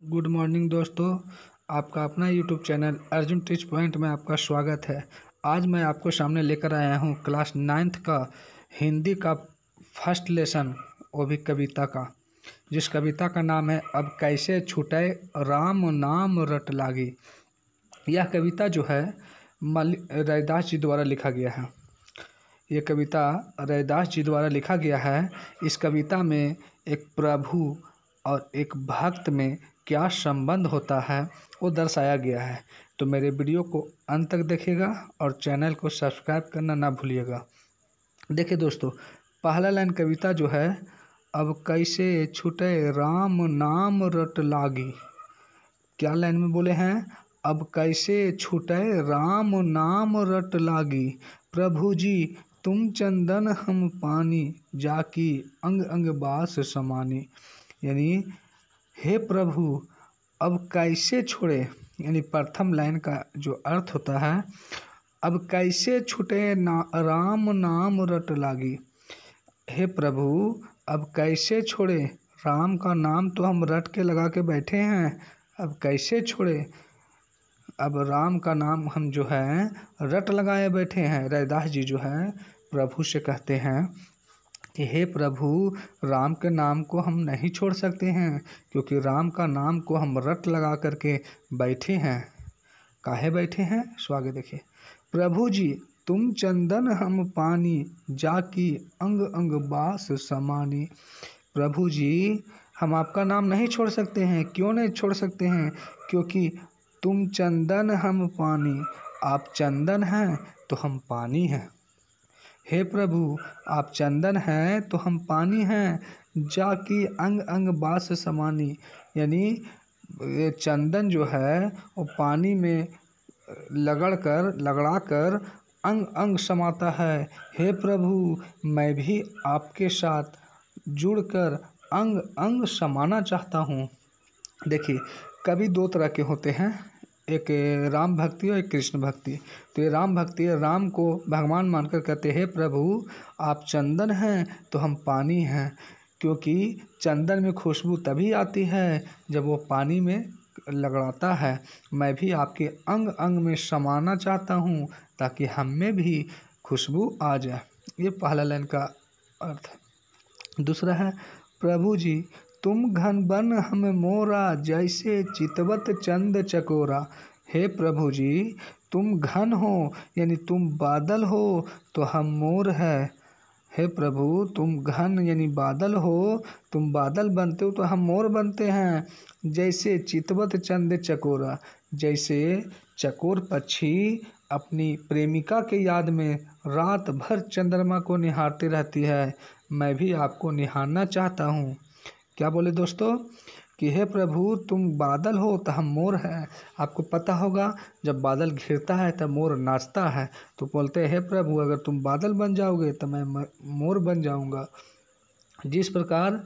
Good morning दोस्तों। आपका अपना YouTube channel Arjun teach point में आपका स्वागत है। आज मैं आपको सामने लेकर आया हूँ क्लास 9th का हिंदी का फर्स्ट लेसन, वो भी कविता का, जिस कविता का नाम है अब कैसे छूटे राम नाम रट लागी। यह कविता जो है रैदास जी द्वारा लिखा गया है। ये कविता रैदास जी द्वारा लिखा गया है। इस कविता में एक प्रभु और एक भक्त में क्या संबंध होता है वो दर्शाया गया है। तो मेरे वीडियो को अंत तक देखिएगा और चैनल को सब्सक्राइब करना ना भूलिएगा। देखिए दोस्तों, पहला लाइन कविता जो है, अब कैसे छूटे राम नाम रट लागी। क्या लाइन में बोले हैं? अब कैसे छूटे राम नाम रट लागी, प्रभु जी तुम चंदन हम पानी, जाकी अंग अंग बास समानी। यानी हे प्रभु अब कैसे छोड़े, यानी प्रथम लाइन का जो अर्थ होता है, अब कैसे छूटे राम नाम रट लागी। हे प्रभु अब कैसे छोड़े, राम का नाम तो हम रट के लगा के बैठे हैं, अब कैसे छोड़े। अब राम का नाम हम जो है रट लगाए बैठे हैं। रैदास जी जो है प्रभु से कहते हैं कि हे प्रभु राम के नाम को हम नहीं छोड़ सकते हैं, क्योंकि राम का नाम को हम रट लगा करके बैठे हैं। काहे बैठे हैं? स्वागत देखिए। प्रभु जी तुम चंदन हम पानी, जाकी अंग अंग बास समानी। प्रभु जी हम आपका नाम नहीं छोड़ सकते हैं। क्यों नहीं छोड़ सकते हैं? क्योंकि तुम चंदन हम पानी, आप चंदन हैं तो हम पानी हैं। हे प्रभु आप चंदन हैं तो हम पानी हैं, जाकी अंग अंग बास समानी। यानी ये चंदन जो है वो पानी में लगड़ा कर अंग अंग समाता है। हे प्रभु मैं भी आपके साथ जुड़कर अंग अंग समाना चाहता हूँ। देखिए, कवि दो तरह के होते हैं, एक राम भक्ति और एक कृष्ण भक्ति। तो ये राम भक्ति है, राम को भगवान मानकर कहते हैं, हे प्रभु आप चंदन हैं तो हम पानी हैं, क्योंकि चंदन में खुशबू तभी आती है जब वो पानी में लगड़ाता है। मैं भी आपके अंग अंग में समाना चाहता हूँ ताकि हम में भी खुशबू आ जाए। ये पहला लाइन का अर्थ है। दूसरा है, प्रभु जी तुम घन बन हम मोरा, जैसे चितवत चंद चकोरा। हे प्रभु जी तुम घन हो यानी तुम बादल हो तो हम मोर है। हे प्रभु तुम घन यानी बादल हो, तुम बादल बनते हो तो हम मोर बनते हैं। जैसे चितवत चंद चकोरा, जैसे चकोर पक्षी अपनी प्रेमिका के याद में रात भर चंद्रमा को निहारती रहती है, मैं भी आपको निहारना चाहता हूँ। क्या बोले दोस्तों कि हे प्रभु तुम बादल हो तो हम मोर हैं। आपको पता होगा जब बादल घिरता है तब मोर नाचता है, तो बोलते हैं हे प्रभु अगर तुम बादल बन जाओगे तो मैं मोर बन जाऊंगा। जिस प्रकार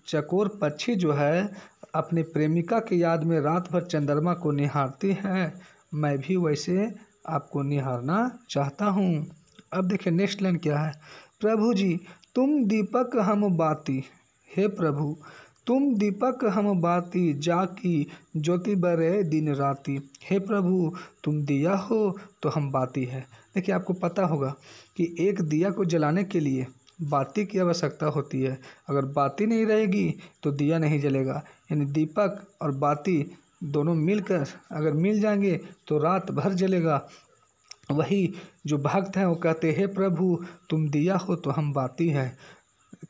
चकोर पक्षी जो है अपनी प्रेमिका की याद में रात भर चंद्रमा को निहारती है, मैं भी वैसे आपको निहारना चाहता हूँ। अब देखिए नेक्स्ट लाइन क्या है, प्रभु जी तुम दीपक हम बाती। हे प्रभु तुम दीपक हम बाती, जाकी ज्योति बरे दिन राती। हे प्रभु तुम दिया हो तो हम बाती है। देखिए आपको पता होगा कि एक दिया को जलाने के लिए बाती की आवश्यकता होती है। अगर बाती नहीं रहेगी तो दिया नहीं जलेगा। यानी दीपक और बाती दोनों मिलकर अगर मिल जाएंगे तो रात भर जलेगा। वही जो भक्त हैं वो कहते हे प्रभु तुम दिया हो तो हम बाती हैं,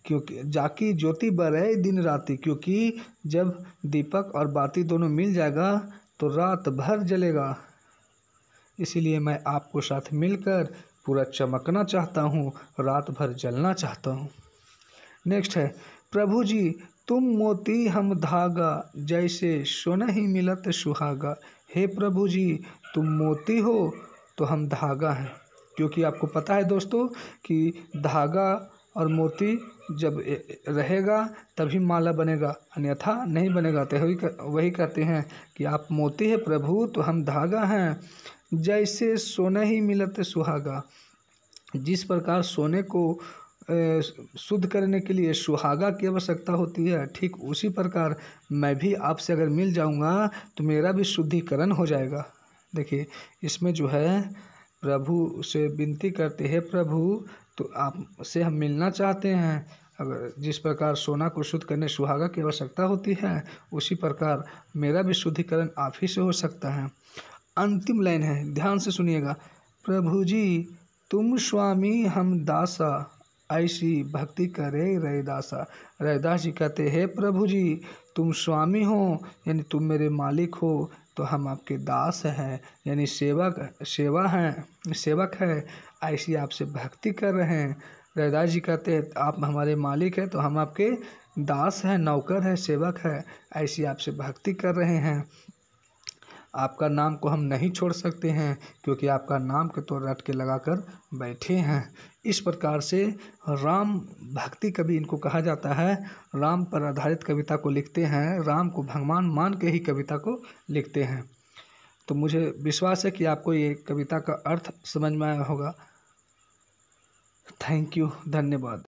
क्योंकि जाकी ज्योति बरे दिन राती, क्योंकि जब दीपक और बाती दोनों मिल जाएगा तो रात भर जलेगा। इसीलिए मैं आपको साथ मिलकर पूरा चमकना चाहता हूँ, रात भर जलना चाहता हूँ। नेक्स्ट है, प्रभु जी तुम मोती हम धागा, जैसे सोना ही मिलत सुहागा। हे प्रभु जी तुम मोती हो तो हम धागा हैं, क्योंकि आपको पता है दोस्तों कि धागा और मोती जब रहेगा तभी माला बनेगा, अन्यथा नहीं बनेगा। तो वही कहते हैं कि आप मोती है प्रभु तो हम धागा हैं, जैसे सोना ही मिलत सुहागा। जिस प्रकार सोने को शुद्ध करने के लिए सुहागा की आवश्यकता होती है, ठीक उसी प्रकार मैं भी आपसे अगर मिल जाऊंगा तो मेरा भी शुद्धिकरण हो जाएगा। देखिए इसमें जो है प्रभु से विनती करते हैं, प्रभु तो आपसे हम मिलना चाहते हैं। अगर जिस प्रकार सोना को शुद्ध करने सुहागा की आवश्यकता होती है, उसी प्रकार मेरा भी शुद्धिकरण आप ही से हो सकता है। अंतिम लाइन है, ध्यान से सुनिएगा। प्रभु जी तुम स्वामी हम दासा, ऐसी भक्ति करे रैदासा। रैदास जी कहते हैं प्रभु जी तुम स्वामी हो यानी तुम मेरे मालिक हो, तो हम आपके दास हैं यानी सेवक है, ऐसी आपसे भक्ति कर रहे हैं। रैदास जी कहते हैं आप हमारे मालिक हैं तो हम आपके दास हैं, नौकर है, सेवक है, ऐसी आपसे भक्ति कर रहे हैं। आपका नाम को हम नहीं छोड़ सकते हैं क्योंकि आपका नाम के तो रट के लगा कर बैठे हैं। इस प्रकार से राम भक्ति कवि इनको कहा जाता है। राम पर आधारित कविता को लिखते हैं, राम को भगवान मान के ही कविता को लिखते हैं। तो मुझे विश्वास है कि आपको ये कविता का अर्थ समझ में आया होगा। थैंक यू, धन्यवाद।